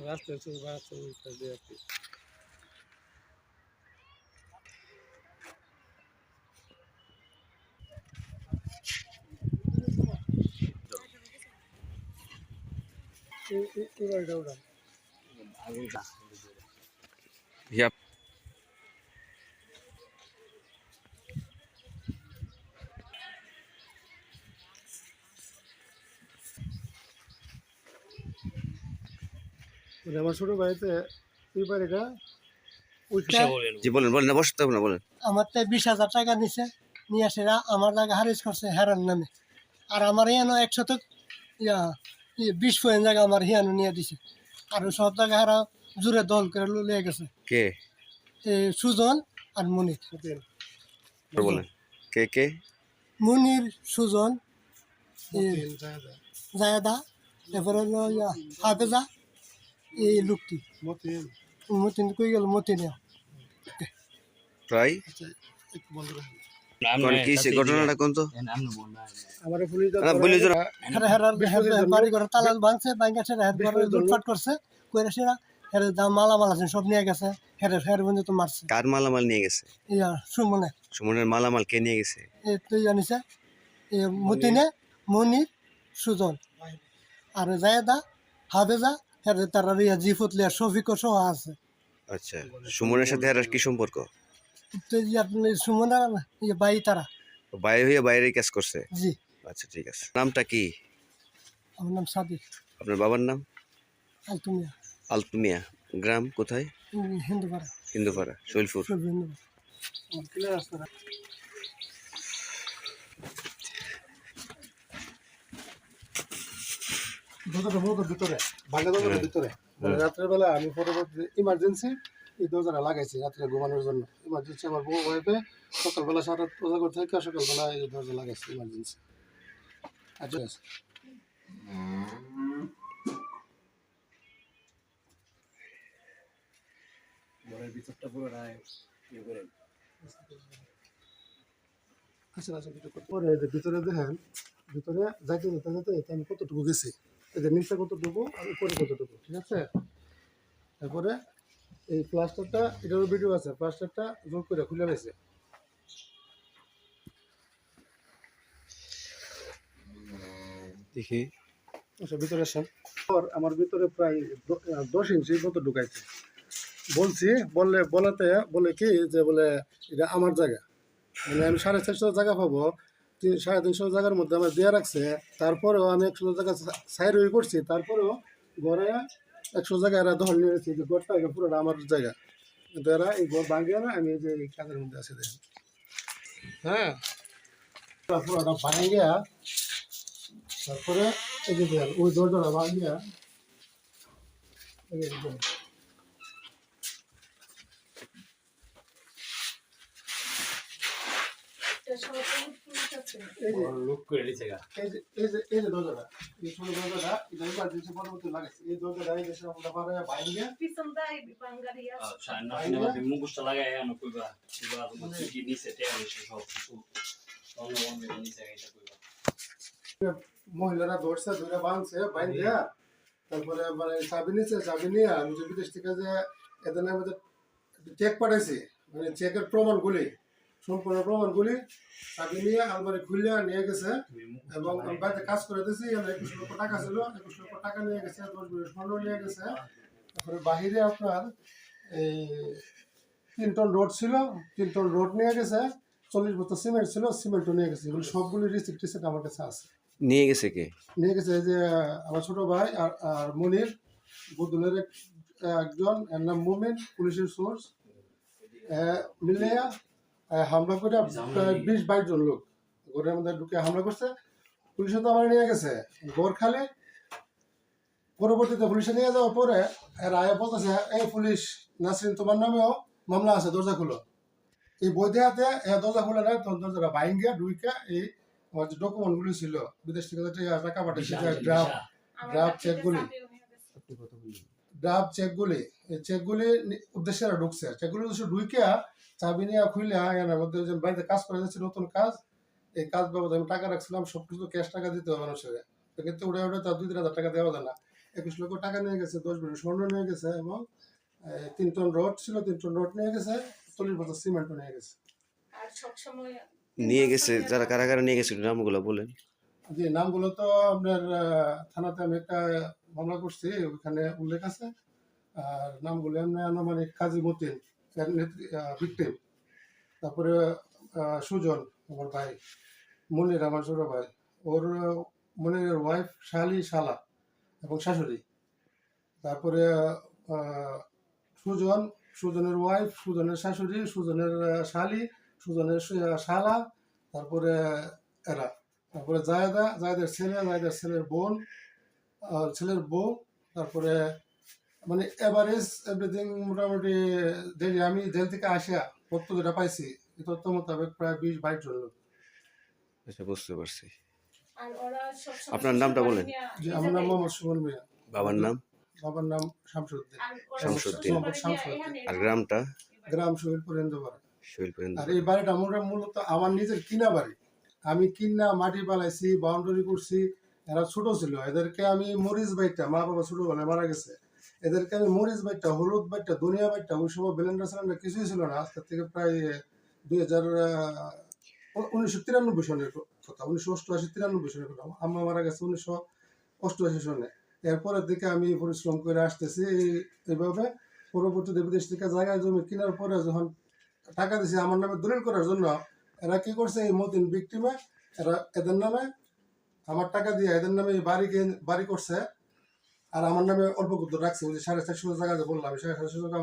রাস্তায় চলে রাস্তায় উল্টা দিয়ে আর কি। এই গাড়িটা ওটা Yep. মানে আমার ছোট ভাইতে ওই বাড়িটা ওইটা জি বলেন বলেন না বসতে হবে না বলেন। আমার তো 20,000 টাকা নিছে, নিয়ে আসে আমার জায়গা হারিজ করছে হেরার নামে। আর আমার হিয়ানো 1 শতক ইয়া 20 পয়েন্ট জায়গা আমার হিয়ানো নিয়ে দিছে। আর সব জায়গা হারা জুড়ে দল করে লিয়ে গেছে। কে সুজন আর মনির। বলেন কে কে? মনির, সুজন, মতিন জায়গা জায়দা, এরপরে হলো হাফেজা, এই লোকটি মতিন মতিন কই গেল মতিনে। প্রায় আচ্ছা একটু বন্ধ রাখেন। কোন কি সে ঘটনাটা কোন তো? আমার পুলিশ না বলি জোর বাড়ি ঘরে তালা ভাঙছে, ভাঙা সেটা লুটপাট করছে, কইরা সেরা হেরে দাম মালামাল আছে সব নিয়ে গেছে, হেরে বন্ধু তো মারছে। কার মালামাল নিয়ে গেছে? ইয়া সুমনে সুমনের মালামাল কে নিয়ে গেছে? তুই জানিস মতিনে, মনির, সুজন আর জায়দা, হাফেজা, হেরে তারা ইয়া জিফুতলি আর শফিক সহ আছে। আচ্ছা সুমনের সাথে আর কি সম্পর্ক? তো সুমনের ইয়ে বাই তারা। বাইরে হয়ে বাইরে কাজ করছে। জি। আচ্ছা ঠিক আছে। নামটা কি? আমার নাম সাদিক আপনার বাবার নাম? আলতুমিয়া, আলতুমিয়া। গ্রাম কোথায়? হিন্দুপাড়া, হিন্দুপাড়া, শৈলপুর। হিন্দুপাড়া। আমার ক্লিয়ার আসছে না দরজাটা মূলত ভিতরে ভাঙা দরজাটার ভিতরে মানে রাত্রের বেলা আমি পরবর্তী ইমার্জেন্সি এই দরজাটা লাগাইছি রাত্রে ঘুমানোর জন্য। ইমার্জেন্সি আমার বউ ওয়াইফে সকালবেলা 7-8 বাজে থেকে সকালবেলা এই দরজা লাগাইছি ইমার্জেন্সি। আচ্ছা আছে ঘরের ভিতরটা পুরো আচ্ছা আচ্ছা পরে ভিতরে দেখেন ভিতরে যাইতে যেতে যেতে এতে আমি কতটুকু গেছি, এদের নিচে কতটুকু আর উপরে কতটুকু, ঠিক আছে। তারপরে এই প্লাস্টারটা এটারও ভিডিও আছে, প্লাস্টারটা জোর করে খুলে গেছে। দেখি আচ্ছা ভিতরে আসেন। আমার ভিতরে প্রায় 10 ইঞ্চি মতো ঢুকাইছে। বলছি বলাতে বলে কি যে বলে এটা আমার জায়গা, মানে আমি 450 জায়গা পাবো, 350 জায়গার মধ্যে আমার দেওয়া রাখছে। তারপরেও আমি 100 জায়গা সাইড হয়ে করছি, তারপরেও ঘরে 100 জায়গা এরা দখল নিয়েছি যে ঘরটা পুরোটা আমার জায়গা। কিন্তু এরা এই ঘর ভাঙিয়ে না, আমি এই যে এই কাজের মধ্যে আছি দেখেন। হ্যাঁ পুরোটা ভাঙিয়া তারপরে এই যে দেখেন ওই দরজাটা ভাঙিয়া এই যে দেখেন। এই যে দরজাটা, এই ছোট দরজাটা, এটা ইমার্জেন্সি পরবর্তী লাগাইছে। এই দরজাটা এই দেশে আমরা পাড়ায় ভাঙিয়া মহিলারা ধরছে, ধরে ভাঙছে বাইন্ধা, তারপরে মানে চাবি নিচ্ছে, চাবি নিয়ে আমি যে বিদেশ থেকে যে এদের মধ্যে চেক পাঠাইছি, মানে চেকের প্রমাণগুলি সম্পূর্ণ প্রমাণগুলি চাবি নিয়ে আলমারি খুলে নিয়ে গেছে। এবং আমি বাড়িতে কাজ করে দিয়েছি, 21 লক্ষ টাকা ছিল, 21 লক্ষ টাকা নিয়ে গেছে, 10 ভরি স্বর্ণ নিয়ে গেছে। তারপরে বাহিরে আপনার এই 3 টন রোড ছিল, 3 টন রোড নিয়ে গেছে, 40 বোতল সিমেন্ট ছিল, সিমেন্টও নিয়ে গেছে। এগুলো সবগুলি রিসিপ্ট টিসিপ্ট আমার কাছে আছে। নিয়ে গেছে কে? নিয়ে গেছে এই যে আমার ছোট ভাই আর মনির, বদুলের একজন, এর নাম মুমিন, পুলিশের সোর্স মিলিয়া হামলা করে প্রায় 20-22 জন লোক ঘরের মধ্যে ঢুকে হামলা করছে। পুলিশে তো আমার নিয়ে গেছে ঘর খালি। পরবর্তীতে পুলিশে নিয়ে যাওয়ার পরে এরা বলতেছে এই পুলিশ নাসরিন তোমার নামেও মামলা আছে, দরজা খুলো। এই বৈধ হাতে দরজা খুলে নেয়, তখন দরজাটা বাইঙ্গা ঢুইকা এই আমার যে ডকুমেন্টগুলি ছিল বিদেশ থেকে টাকা পাঠিয়েছে, ড্রাফট চেকগুলি, ড্রাফট চেকগুলি, এই চেকগুলি উদ্দেশ্যে ঢুকছে। চেকগুলি উদ্দেশ্যে ঢুইকা চাবি নিয়ে খুলে এর মধ্যে যে বাড়িতে কাজ করে যাচ্ছে নতুন কাজ, এই কাজ বাবদ আমি টাকা রাখছিলাম, সবকিছু ক্যাশ টাকা দিতে হবে মানুষের, কিন্তু উড়ে উড়ে তার 2-3 হাজার টাকা দেওয়া যায় না। 21 লক্ষ টাকা নিয়ে গেছে, 10 ভরি স্বর্ণ নিয়ে গেছে এবং 3 টন রড ছিল, 3 টন রড নিয়ে গেছে, 40 বছর সিমেন্টও নিয়ে গেছে। আর সবসময় নিয়ে গেছে যারা, কারা কারা নিয়ে গেছে একটু নামগুলো বলেন। যে নামগুলো তো আপনার থানাতে আমি একটা মামলা করছি, ওখানে উল্লেখ আছে। আর নামগুলো এমনি আনুমানিক কাজী মতিন ভিকটিম, তারপরে সুজন আমার ভাই, মনির আমার ছোট ভাই, ওর মনিরের ওয়াইফ শালি, শালা এবং শাশুড়ি, তারপরে সুজন, সুজনের ওয়াইফ, সুজনের শাশুড়ি, সুজনের শালি, সুজনের শালা, তারপরে এরা, তারপরে জায়দা, জায়দের ছেলে, জায়দের ছেলের বোন, ছেলের বউ, তারপরে মানে এভারেজ এভরিথিং মোটামুটি আমি জেল থেকে আসিয়া তথ্য যেটা পাইছি, এই তথ্য মোতাবেক প্রায় 20-22 জন লোক। আচ্ছা, বুঝতে পারছি। আর ওরা সবসময় আপনার নামটা শ্বশুর বাড়ি বলেন। নিয়ে যে এই আমার নাম জায়গায়- মোহাম্মদ সুমন মিয়া, বাবার নাম? বাবার নাম শামসুদ্দিন, আর ওরা শামসুদ্দিন। শ্বশুর বাড়ি নিয়ে শামসুদ্দিন। এখানে- আর গ্রামটা? গ্রাম শহীদপুর ইন্দোপাড়া। শৈলপুর। আর এই বাড়িটা মূলত আমার নিজের কিনা বাড়ি। আমি কিনা মাটি বানাইছি, বাউন্ডারি করছি। এরা ছোট ছিল, এদেরকে আমি মরিচ বাইটটা, মা বাবা ছোটবেলায় মারা গেছে, এদেরকে আমি মরিচ বাইটটা, হলুদ বাইটটা, ধনিয়া বাইটটা, ওই সময় ব্লেন্ডার সিলেন্ডার কিছুই ছিল না, আজকের থেকে প্রায় 1993 সনের কথা, 1988-93 সনের কথা। আম্মা মারা গেছে 1988 সনে। এরপরের দিকে আমি পরিশ্রম করে আসতেছি এইভাবে। পরবর্তীতে বিদেশ থেকে জায়গায় জমি কেনার পরে যখন টাকা দিছে আমার নামে দলিল করার জন্য, এরা কি করছে, এই মতিন ভিকটিমে এরা এদের নামে আমার টাকা দিয়ে এদের নামে বাড়ি করছে, আর আমার নামে অল্প ক্ষুদ্র রাখছে। ওই যে 450 জায়গা যে বললাম, 450 টাকা